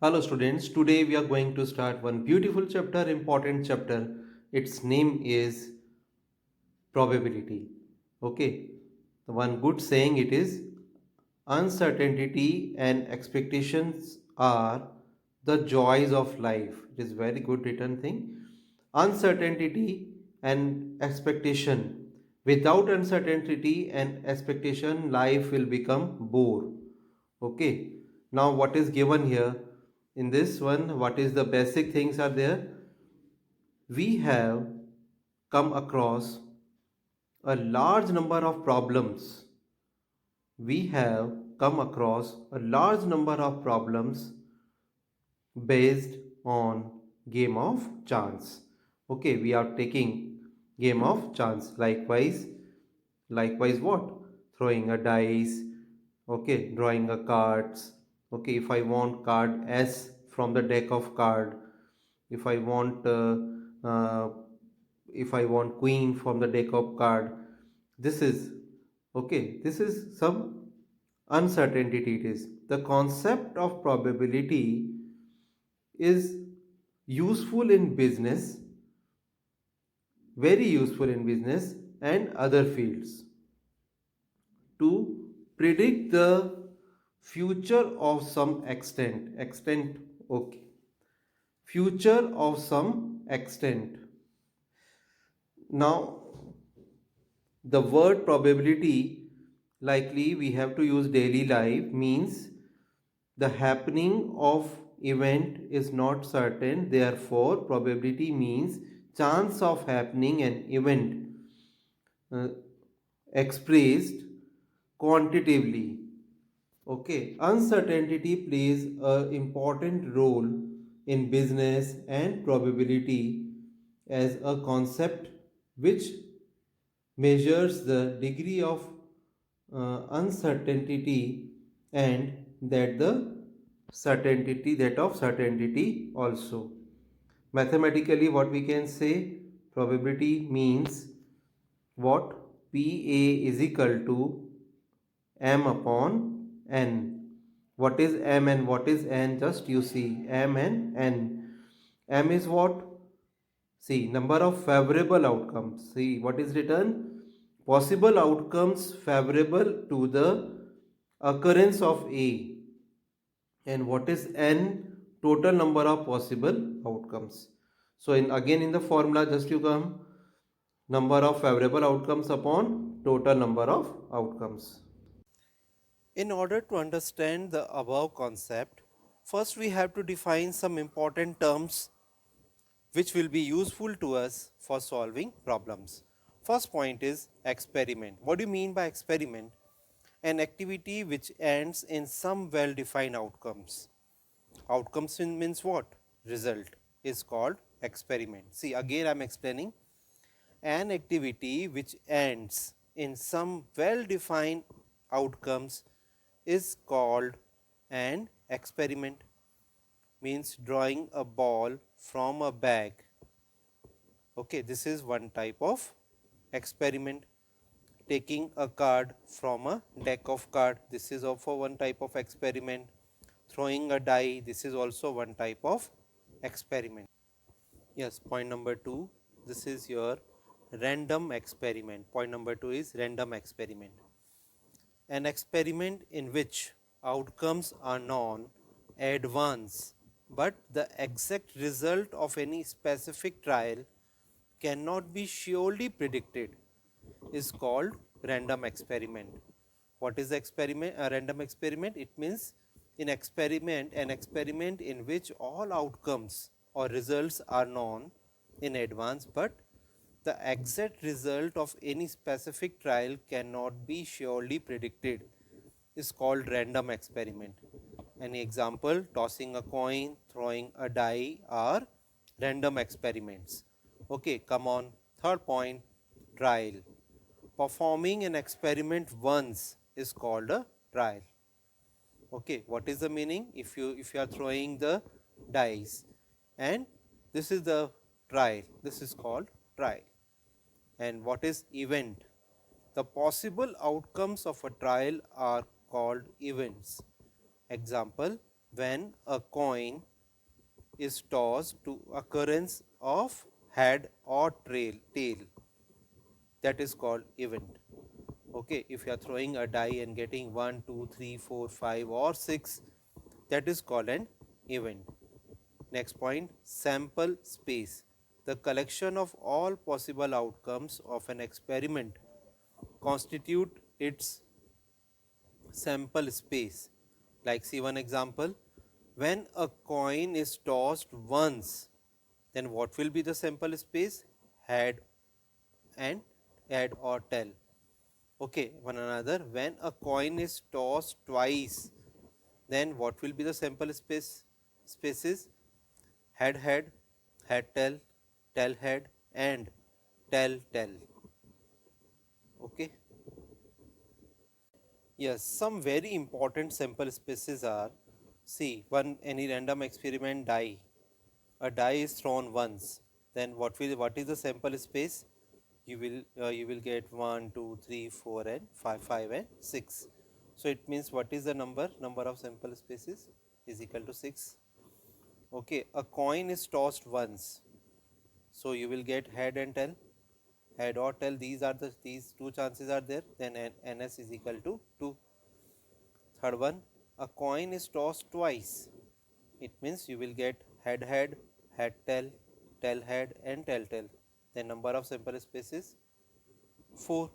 Hello students, today we are going to start one beautiful chapter, important chapter. Its name is probability. Okay, the one good saying it is uncertainty and expectations are the joys of life. It is very good written thing. Uncertainty and expectation. Without uncertainty and expectation, life will become bore. Okay, now what is given here in this one? What is the basic things are there? We have come across a large number of problems. We have come across a large number of problems based on game of chance. Okay, we are taking game of chance. Likewise what? Throwing a dice. Okay, drawing a cards. Okay, if I want card S from the deck of card, if I want uh, if I want queen from the deck of card, this is okay, this is some uncertainty. It is the concept of probability is useful in business, very useful in business and other fields to predict the future of some extent. Okay, future of some extent. Now the word probability, likely we have to use daily life, means the happening of event is not certain, therefore probability means chance of happening an event uh, expressed quantitatively. Okay, uncertainty plays an important role in business and probability as a concept which measures the degree of uncertainty and that of certainty also. Mathematically, what we can say, probability means what? PA is equal to m upon n. What is m and what is n? Just you see, m and n. M is what? See, number of favorable outcomes. See, what is written? Possible outcomes favorable to the occurrence of A. And what is N? Total number of possible outcomes. So, in the formula, just you come number of favorable outcomes upon total number of outcomes. In order to understand the above concept, first we have to define some important terms which will be useful to us for solving problems. First point is experiment. What do you mean by experiment? An activity which ends in some well defined outcomes. Outcomes means what? Result is called experiment. See, again I am explaining. An activity which ends in some well defined outcomes is called an experiment. Means drawing a ball from a bag. Okay, this is one type of experiment. Taking a card from a deck of card, this is also one type of experiment. Throwing a die, this is also one type of experiment. Yes, point number 2, this is your random experiment. Point number 2 is random experiment. An experiment in which outcomes are known advance, but the exact result of any specific trial cannot be surely predicted, is called random experiment. What is the experiment? A random experiment? It means an experiment in which all outcomes or results are known in advance, but the exact result of any specific trial cannot be surely predicted, is called random experiment. Any example? Tossing a coin, throwing a die are random experiments. Okay, come on. Third point, trial. Performing an experiment once is called a trial. Okay, what is the meaning? If you are throwing the dice and this is the trial, this is called trial. And what is event? The possible outcomes of a trial are called events. Example, when a coin is tossed to occurrence of head or tail, that is called event. Okay, if you are throwing a die and getting 1, 2, 3, 4, 5 or 6, that is called an event. Next point, sample space. The collection of all possible outcomes of an experiment constitute its sample space. Like, see one example. When a coin is tossed once, then what will be the sample space? Head and head or tail. Okay, one another. When a coin is tossed twice, then what will be the sample spaces? Head head, head tail, tail head, and tail tail. Okay. Yes, some very important sample spaces are, see, one any random experiment die. A die is thrown once, then what is the sample space? You will get 1, 2, 3, 4, and 5 and 6. So it means what is the number of sample spaces is equal to 6. Okay, a coin is tossed once, so you will get head and tail, head or tail. These two chances are there. Then ns is equal to 2. Third one, a coin is tossed twice. It means you will get head head, head tail, tail head, and tail tail. The number of sample spaces 4.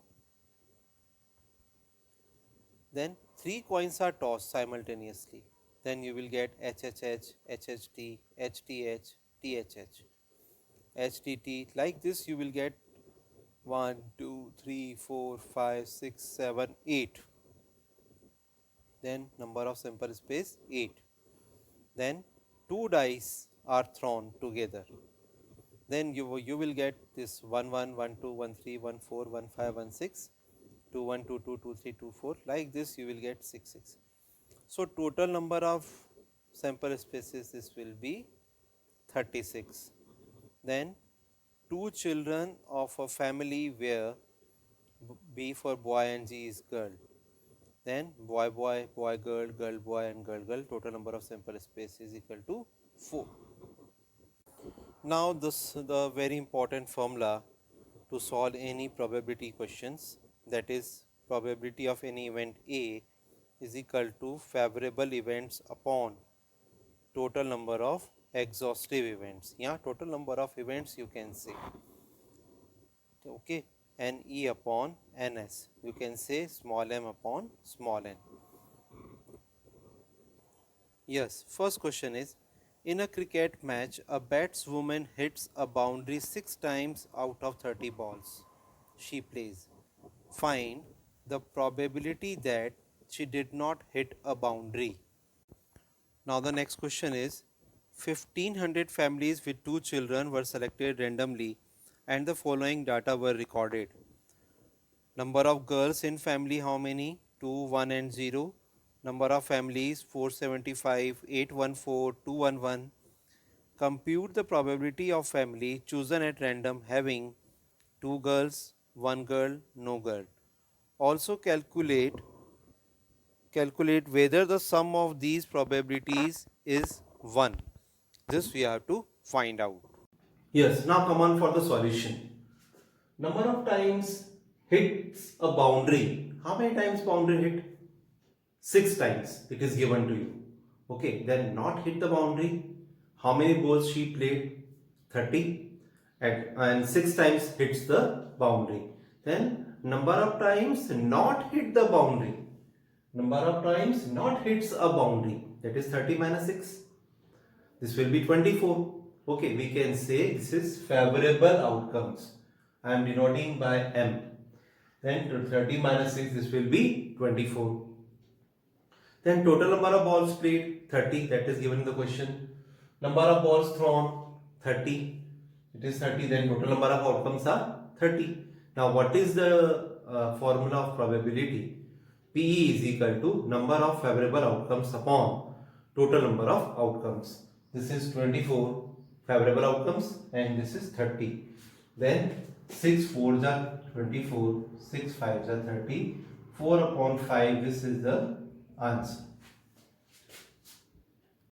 Then 3 coins are tossed simultaneously. Then you will get HHH, HHT, HTH, THH, HTT. Like this, you will get 1, 2, 3, 4, 5, 6, 7, 8. Then number of sample space 8. Then 2 dice are thrown together. Then you will get this 1, 1, 1, 2, 1, 3, 1, 4, 1, 5, 1, 6, 2, 1, 2, 2, 2, 3, 2, 4. Like this, you will get 6, 6. So total number of sample spaces this will be 36. Then 2 children of a family where B for boy and G is girl. Then boy boy, boy girl, girl boy, and girl girl. Total number of sample space is equal to 4. Now the very important formula to solve any probability questions, that is probability of any event A is equal to favorable events upon total number of exhaustive events. Yeah, total number of events you can say. Okay, NE upon NS. You can say small m upon small n. Yes, first question is, in a cricket match, a batswoman hits a boundary 6 times out of 30 balls she plays. Find the probability that she did not hit a boundary. Now the next question is, 1500 families with 2 children were selected randomly and the following data were recorded. Number of girls in family, how many? 2, 1 and 0. Number of families 475, 814, 211. Compute the probability of family chosen at random having 2 girls, 1 girl, no girl. Also calculate whether the sum of these probabilities is 1. This we have to find out. Yes, now come on for the solution. Number of times hits a boundary. How many times boundary hit? 6 times it is given to you. Okay, then not hit the boundary. How many balls she played? 30. And 6 times hits the boundary. Then number of times not hit the boundary. Number of times not hits a boundary. That is 30 minus 6. This will be 24. Okay, we can say this is favorable outcomes. I am denoting by M. Then 30 minus 6, this will be 24. Then total number of balls played 30, that is given in the question. Number of balls thrown 30. It is 30, then total number of outcomes are 30. Now what is the formula of probability? PE is equal to number of favorable outcomes upon total number of outcomes. This is 24 favorable outcomes and this is 30. Then 6 4s are 24, 6 5s are 30, 4 upon 5, this is the answer.